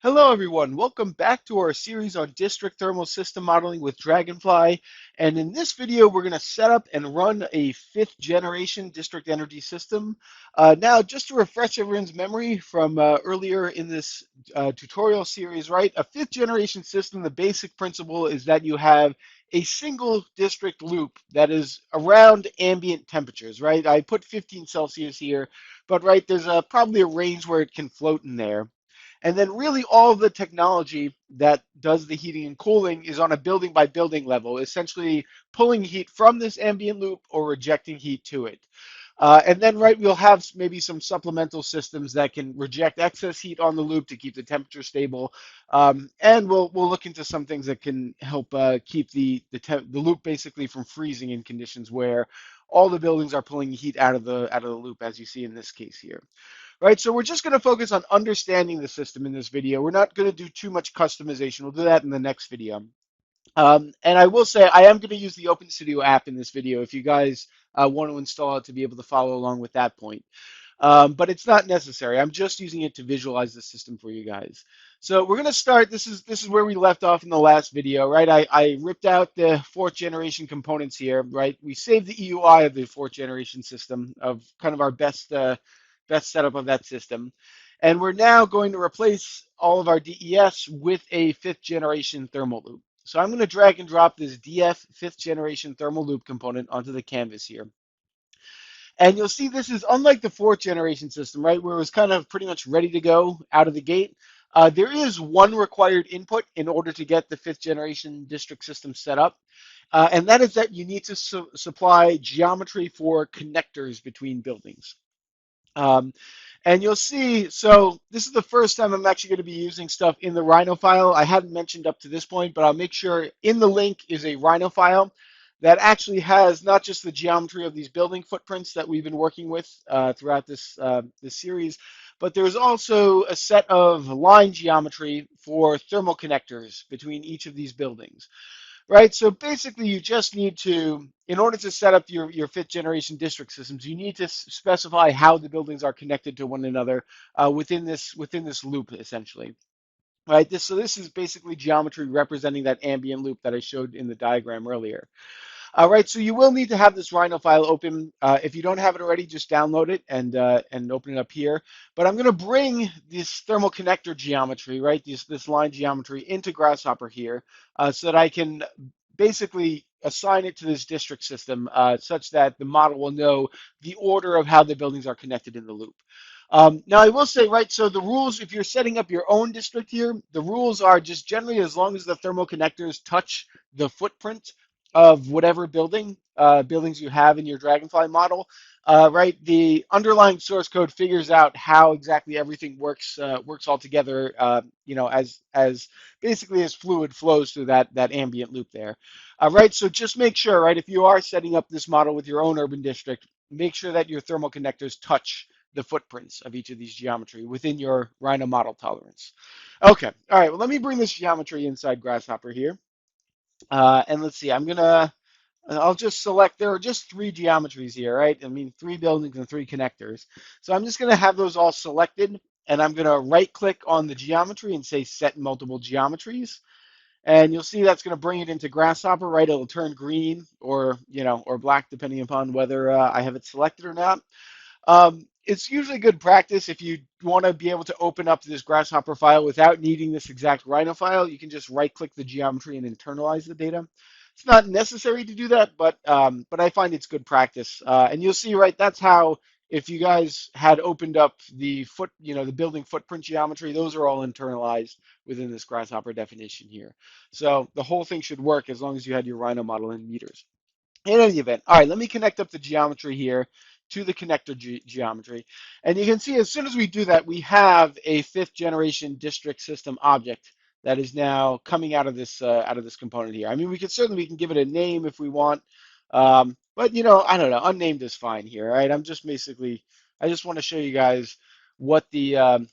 Hello, everyone. Welcome back to our series on district thermal system modeling with Dragonfly. And in this video, we're going to set up and run a fifth generation district energy system. Now, just to refresh everyone's memory from earlier in this tutorial series, right? A fifth generation system, the basic principle is that you have a single district loop that is around ambient temperatures, right? I put 15 Celsius here, but right, there's probably a range where it can float in there. And then really all of the technology that does the heating and cooling is on a building by building level, essentially pulling heat from this ambient loop or rejecting heat to it. And then, right, we'll have maybe some supplemental systems that can reject excess heat on the loop to keep the temperature stable. And we'll look into some things that can help keep the loop basically from freezing in conditions where all the buildings are pulling heat out of the loop, as you see in this case here. Right, so we're just going to focus on understanding the system in this video. We're not going to do too much customization. We'll do that in the next video. And I will say I am going to use the OpenStudio app in this video if you guys want to install it to be able to follow along with that point. But it's not necessary. I'm just using it to visualize the system for you guys. So we're going to start. This is where we left off in the last video, right? I ripped out the fourth generation components here, right? We saved the EUI of the fourth generation system of kind of our best setup of that system. And we're now going to replace all of our DES with a fifth generation thermal loop. So I'm going to drag and drop this DF fifth generation thermal loop component onto the canvas here. And you'll see this is unlike the fourth generation system, right, where it was kind of pretty much ready to go out of the gate. There is one required input in order to get the fifth generation district system set up. And that is that you need to supply geometry for connectors between buildings. And you'll see, so this is the first time I'm actually going to be using stuff in the Rhino file. I hadn't mentioned up to this point, but I'll make sure in the link is a Rhino file that actually has not just the geometry of these building footprints that we've been working with throughout this series, but there's also a set of line geometry for thermal connectors between each of these buildings. Right, so basically you just need to, in order to set up your fifth generation district systems, you need to specify how the buildings are connected to one another within this loop, essentially. Right, so this is basically geometry representing that ambient loop that I showed in the diagram earlier. All right, so you will need to have this Rhino file open. If you don't have it already, just download it and open it up here. But I'm going to bring this thermal connector geometry, right, this line geometry into Grasshopper here, so that I can basically assign it to this district system such that the model will know the order of how the buildings are connected in the loop. Now, I will say, right, so the rules, if you're setting up your own district here, the rules are just generally as long as the thermal connectors touch the footprint of whatever buildings you have in your Dragonfly model, right? The underlying source code figures out how exactly everything works all together, as basically as fluid flows through that ambient loop there. Right, so just make sure, right, if you are setting up this model with your own urban district, make sure that your thermal connectors touch the footprints of each of these geometry within your Rhino model tolerance. Okay, all right, well, let me bring this geometry inside Grasshopper here. And let's see, I'll just select, there are just three geometries here, right? I mean, three buildings and three connectors. So I'm just going to have those all selected, and I'm going to right click on the geometry and say set multiple geometries. And you'll see that's going to bring it into Grasshopper, right? It'll turn green or black, depending upon whether I have it selected or not. It's usually good practice if you want to be able to open up this Grasshopper file without needing this exact Rhino file. You can just right-click the geometry and internalize the data. It's not necessary to do that, but I find it's good practice. And you'll see, right, that's how, if you guys had opened up the the building footprint geometry, those are all internalized within this Grasshopper definition here. So the whole thing should work as long as you had your Rhino model in meters. In any event, all right, let me connect up the geometry here to the connector geometry. And you can see as soon as we do that, we have a fifth generation district system object that is now coming out of this component here. I mean, we can give it a name if we want, but I don't know, unnamed is fine here, right? I just want to show you guys what the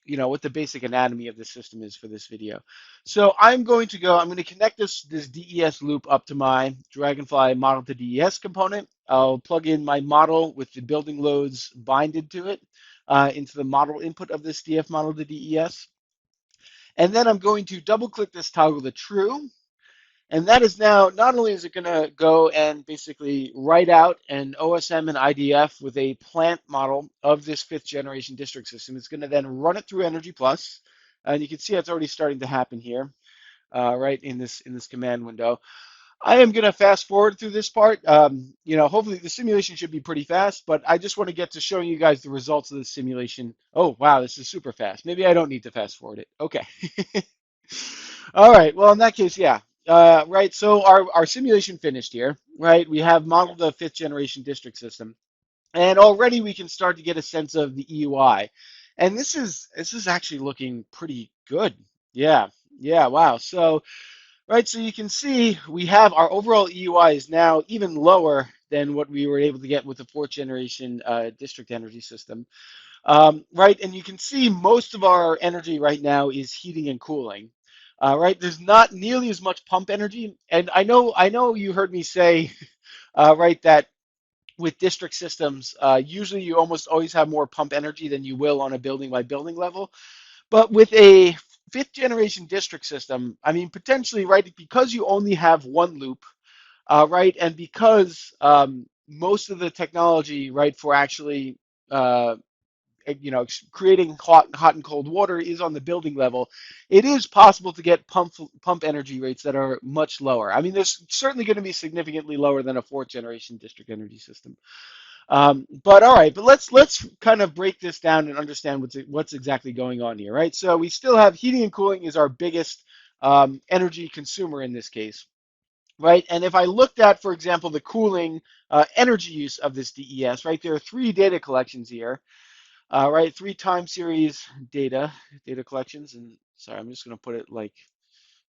what the basic anatomy of the system is for this video. So I'm going to connect this DES loop up to my Dragonfly model to DES component. I'll plug in my model with the building loads binded to it into the model input of this DF model to DES. And then I'm going to double click this toggle to true. And that is now, not only is it going to go and basically write out an OSM and IDF with a plant model of this fifth generation district system, it's going to then run it through EnergyPlus. And you can see it's already starting to happen here, right in this command window. I am going to fast forward through this part. Hopefully the simulation should be pretty fast, but I just want to get to showing you guys the results of the simulation. Oh, wow, this is super fast. Maybe I don't need to fast forward it. Okay. All right. Well, in that case, yeah. Right. So our simulation finished here, right? We have modeled the fifth generation district system, and already we can start to get a sense of the EUI. And this is actually looking pretty good. Yeah. Yeah. Wow. So right, so you can see we have our overall EUI is now even lower than what we were able to get with the fourth generation district energy system. Right, and you can see most of our energy right now is heating and cooling. Right, there's not nearly as much pump energy, and I know you heard me say, right, that with district systems, usually you almost always have more pump energy than you will on a building by building level. But with a fifth generation district system, I mean, potentially, right, because you only have one loop, right, and because most of the technology, right, for actually uh, creating hot and cold water is on the building level, it is possible to get pump energy rates that are much lower. I mean, there's certainly going to be significantly lower than a fourth generation district energy system. But all right, but let's kind of break this down and understand what's exactly going on here, right? So we still have heating and cooling is our biggest energy consumer in this case, right? And if I looked at, for example, the cooling energy use of this DES, right, there are three data collections here. Right, three time series data collections, and sorry, I'm just going to put it like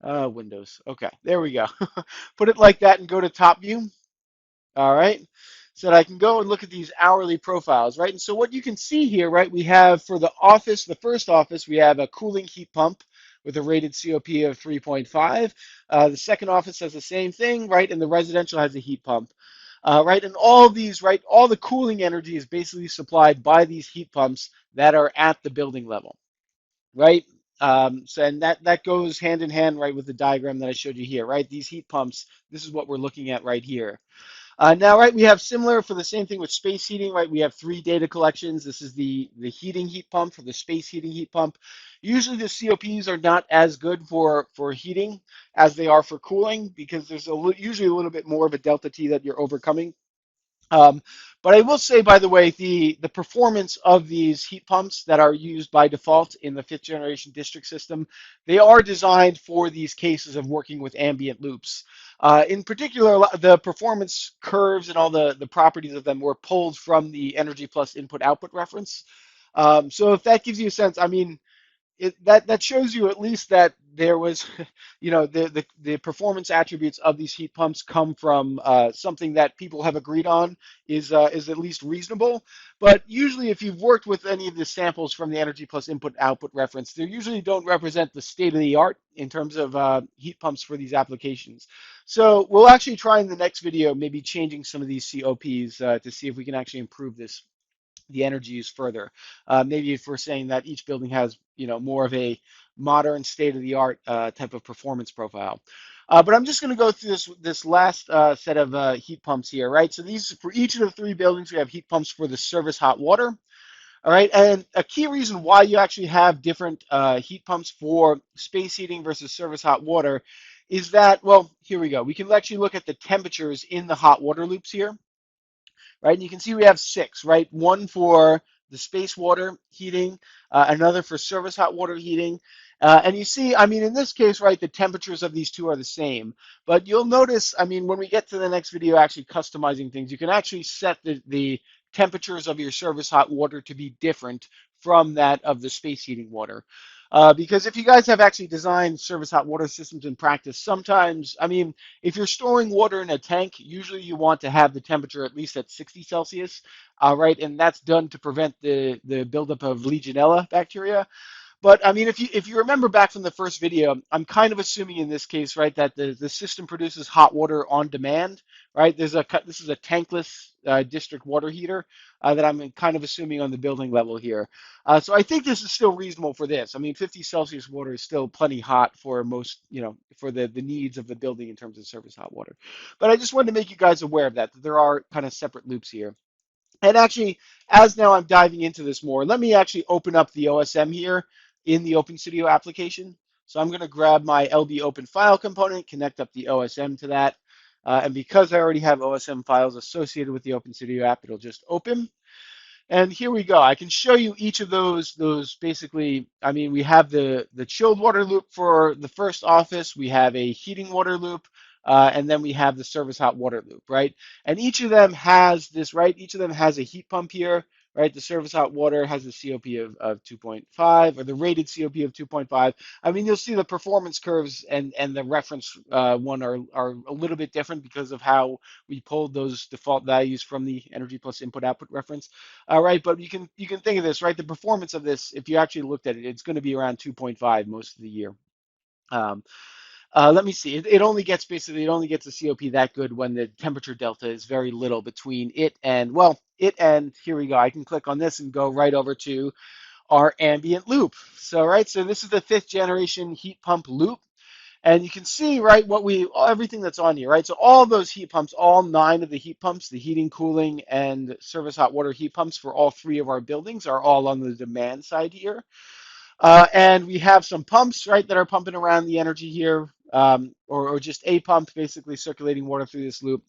Windows. Okay, there we go. Put it like that and go to top view. All right, so that I can go and look at these hourly profiles, right? And so what you can see here, right, we have for the office, the first office, we have a cooling heat pump with a rated COP of 3.5. The second office has the same thing, right, and the residential has a heat pump. Right, and all of these, right, all the cooling energy is basically supplied by these heat pumps that are at the building level, right? So and that goes hand in hand, right, with the diagram that I showed you here, right? These heat pumps, this is what we're looking at right here. Now, right, we have similar for the same thing with space heating, right? We have three data collections. This is the heating heat pump for the space heating heat pump. Usually the COPs are not as good for heating as they are for cooling because there's usually a little bit more of a delta T that you're overcoming. Um, but I will say, by the way, the performance of these heat pumps that are used by default in the fifth generation district system, they are designed for these cases of working with ambient loops. In particular, the performance curves and all the properties of them were pulled from the EnergyPlus Input Output reference. So if that gives you a sense, I mean, that shows you at least that there was, the performance attributes of these heat pumps come from something that people have agreed on is at least reasonable. But usually, if you've worked with any of the samples from the EnergyPlus Input Output reference, they usually don't represent the state of the art in terms of heat pumps for these applications. So we'll actually try in the next video maybe changing some of these COPs to see if we can actually improve the energy use further. Maybe if we're saying that each building has, more of a modern state-of-the-art type of performance profile. But I'm just going to go through this last set of heat pumps here, right? So these, for each of the three buildings, we have heat pumps for the service hot water. All right, and a key reason why you actually have different heat pumps for space heating versus service hot water is that, well, here we go. We can actually look at the temperatures in the hot water loops here, right? And you can see we have six, right? One for the space water heating, another for service hot water heating. And you see, I mean, in this case, right, the temperatures of these two are the same. But you'll notice, I mean, when we get to the next video, actually customizing things, you can actually set the temperatures of your service hot water to be different from that of the space heating water. Because if you guys have actually designed service hot water systems in practice, sometimes, I mean, if you're storing water in a tank, usually you want to have the temperature at least at 60 Celsius, right? And that's done to prevent the buildup of Legionella bacteria. But I mean, if you remember back from the first video, I'm kind of assuming in this case, right, that the system produces hot water on demand, right? This is a tankless district water heater that I'm kind of assuming on the building level here. So I think this is still reasonable for this. I mean, 50 Celsius water is still plenty hot for most, for the needs of the building in terms of surface hot water. But I just wanted to make you guys aware of that there are kind of separate loops here. And actually, as now I'm diving into this more, let me actually open up the OSM here in the OpenStudio application. So I'm going to grab my LB Open File component, connect up the OSM to that. And because I already have OSM files associated with the OpenStudio app, it'll just open. And here we go. I can show you each of those basically. I mean, we have the chilled water loop for the first office. We have a heating water loop, and then we have the service hot water loop, right? And each of them has this, right? Each of them has a heat pump here, right? The service hot water has a COP of 2.5, or the rated COP of 2.5. I mean, you'll see the performance curves and the reference one are a little bit different because of how we pulled those default values from the EnergyPlus Input Output reference. All right, but you can think of this, right? The performance of this, if you actually looked at it, it's going to be around 2.5 most of the year. Um, Let me see. It only gets basically it only gets a COP that good when the temperature delta is very little between it and here we go. I can click on this and go right over to our ambient loop. So so this is the 5th generation heat pump loop. And you can see, right, everything that's on here, right? So all those heat pumps, all 9 of the heat pumps, the heating, cooling, and service hot water heat pumps for all 3 of our buildings are all on the demand side here. And we have some pumps, right, that are pumping around the energy here, or just a pump basically circulating water through this loop.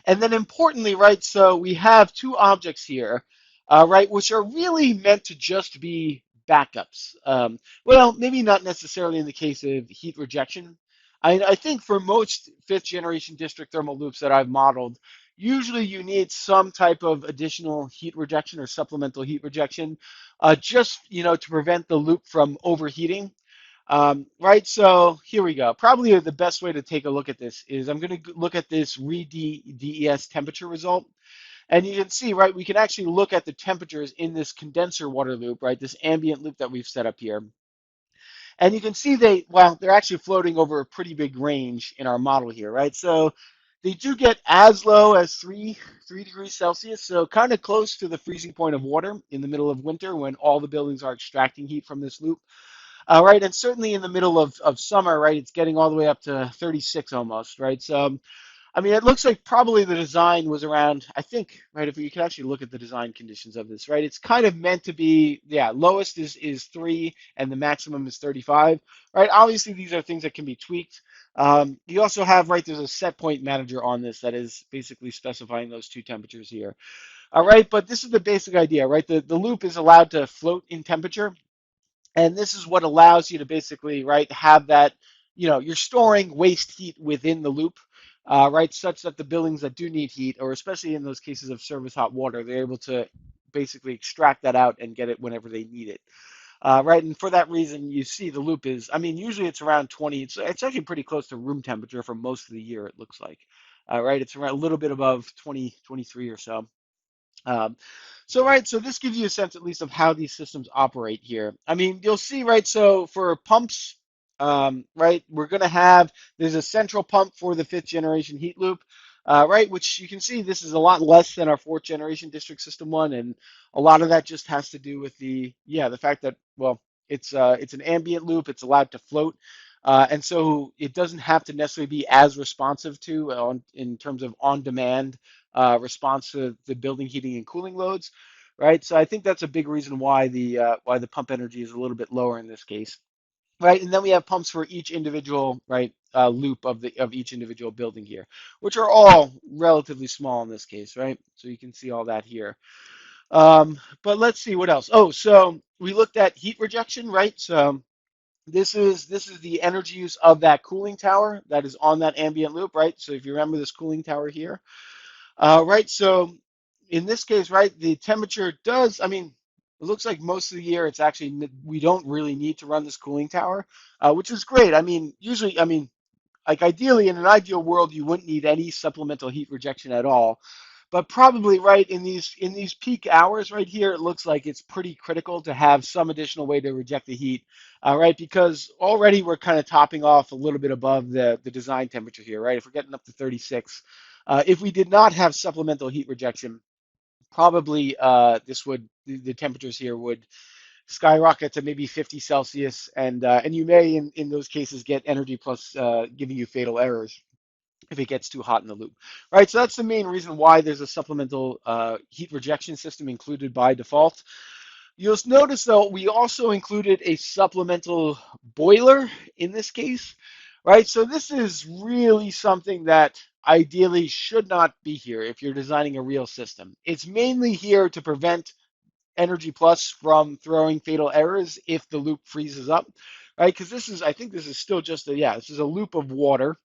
And then importantly, right, so we have 2 objects here, right, which are really meant to just be backups. Well, maybe not necessarily in the case of heat rejection. I think for most 5th generation district thermal loops that I've modeled, usually you need some type of additional heat rejection or supplemental heat rejection, just, to prevent the loop from overheating. Right, so here we go. Probably the best way to take a look at this is I'm going to look at this read DES temperature result. And you can see, right, we can actually look at the temperatures in this condenser water loop, right, this ambient loop that we've set up here. And you can see they're actually floating over a pretty big range in our model here, right? So they do get as low as 3 degrees Celsius, so kind of close to the freezing point of water in the middle of winter when all the buildings are extracting heat from this loop. Right, and certainly in the middle of summer, right, it's getting all the way up to 36 almost, right? So, I mean, it looks like probably the design was around, I think, right, if you can actually look at the design conditions of this, right, it's kind of meant to be, yeah, lowest is 3 and the maximum is 35, right? Obviously, these are things that can be tweaked. You also have, right, there's a set point manager on this that is basically specifying those 2 temperatures here. All right, but this is the basic idea, right? The loop is allowed to float in temperature. And this is what allows you to basically, right, have that, you're storing waste heat within the loop, right, such that the buildings that do need heat, or especially in those cases of service hot water, they're able to basically extract that out and get it whenever they need it. Right, and for that reason, you see the loop is, I mean, usually it's around 20. It's actually pretty close to room temperature for most of the year, it looks like. Right, it's around a little bit above 20, 23 or so. Um, so this gives you a sense at least of how these systems operate here. I mean, you'll see, right, so for pumps, right, there's a central pump for the 5th generation heat loop, right, which you can see this is a lot less than our 4th generation district system one, and a lot of that just has to do with the fact that, well, it's an ambient loop, it's allowed to float, and so it doesn't have to necessarily be as responsive in terms of on-demand response to the building heating and cooling loads, right? So I think that's a big reason why the pump energy is a little bit lower in this case, right? And then we have pumps for each individual loop of each individual building here, which are all relatively small in this case, right? So you can see all that here. But let's see what else. Oh, so we looked at heat rejection, right? So this is the energy use of that cooling tower that is on that ambient loop, right? So if you remember this cooling tower here, right, so in this case, right, the temperature does, I mean, it looks like most of the year it's actually, we don't really need to run this cooling tower, which is great. I mean, usually, I mean, like ideally, in an ideal world, you wouldn't need any supplemental heat rejection at all. But probably right in these peak hours right here, it looks like it's pretty critical to have some additional way to reject the heat, right? Because already we're kind of topping off a little bit above the design temperature here, right? If we're getting up to 36, If we did not have supplemental heat rejection, probably the temperatures here would skyrocket to maybe 50 Celsius, and you may in those cases get EnergyPlus giving you fatal errors if it gets too hot in the loop, right? So that's the main reason why there's a supplemental heat rejection system included by default. You'll notice though, we also included a supplemental boiler in this case, right? So this is really something that ideally should not be here if you're designing a real system. It's mainly here to prevent EnergyPlus from throwing fatal errors if the loop freezes up, right? Because I think this is still just this is a loop of water,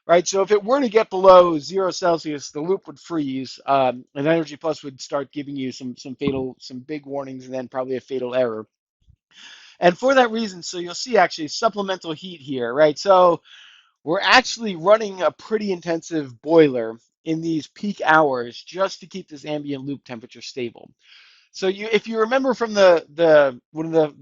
right? So if it were to get below 0 Celsius, the loop would freeze, and EnergyPlus would start giving you some big warnings, and then probably a fatal error. And for that reason, so you'll see actually supplemental heat here, right? So we're actually running a pretty intensive boiler in these peak hours just to keep this ambient loop temperature stable. So if you remember from the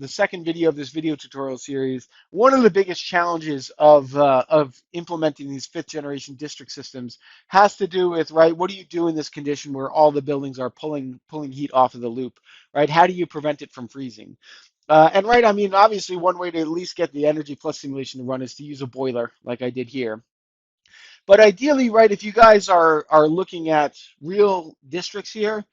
second video of this video tutorial series, one of the biggest challenges of implementing these fifth generation district systems has to do with, right, what do you do in this condition where all the buildings are pulling heat off of the loop, right? How do you prevent it from freezing? And right, I mean, obviously one way to at least get the EnergyPlus simulation to run is to use a boiler like I did here. But ideally, right, if you guys are looking at real districts here,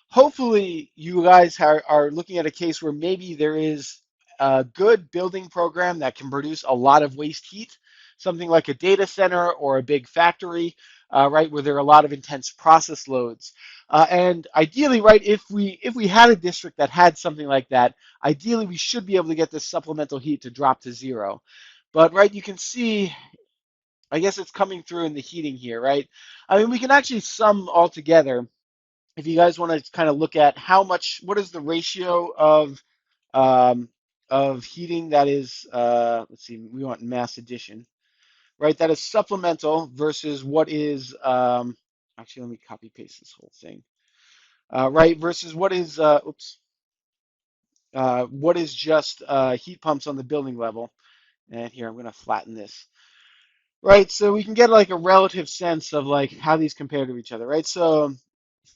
hopefully you guys are looking at a case where maybe there is a good building program that can produce a lot of waste heat, something like a data center or a big factory, right, where there are a lot of intense process loads. And ideally, right, if we had a district that had something like that, ideally we should be able to get this supplemental heat to drop to 0. But right, you can see, I guess it's coming through in the heating here, right? I mean, we can actually sum all together if you guys want to kind of look at what is the ratio um, of heating that is, let's see, we want mass addition, right? That is supplemental versus what is, actually, let me copy paste this whole thing, right? Versus what is just heat pumps on the building level. And here, I'm going to flatten this. Right, so we can get like a relative sense of like how these compare to each other, right? So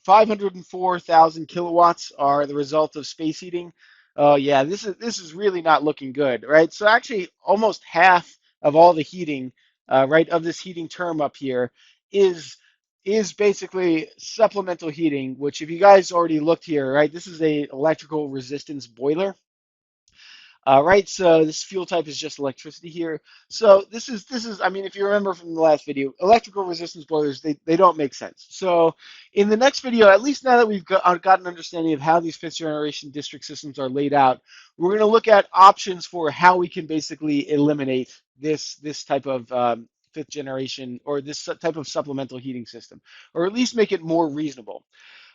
504,000 kilowatts are the result of space heating. Oh yeah, this is really not looking good, right? So actually, almost half of all the heating, right, of this heating term up here is is basically supplemental heating. Which, if you guys already looked here, right, this is a electrical resistance boiler. Right, so this fuel type is just electricity here. So this is, I mean, if you remember from the last video, electrical resistance boilers, they don't make sense. So in the next video, at least now that we've got an understanding of how these fifth generation district systems are laid out, we're going to look at options for how we can basically eliminate this type of fifth generation or this type of supplemental heating system, or at least make it more reasonable.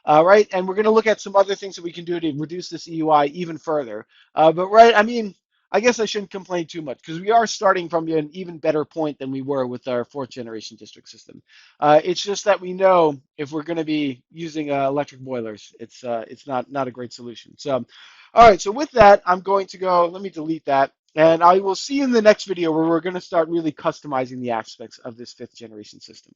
Right, and we're going to look at some other things that we can do to reduce this EUI even further. But right, I mean, I guess I shouldn't complain too much because we are starting from an even better point than we were with our fourth generation district system. It's just that we know if we're going to be using electric boilers, it's not a great solution. So, all right, so with that, I'm going to go. Let me delete that. And I will see you in the next video where we're going to start really customizing the aspects of this fifth generation system.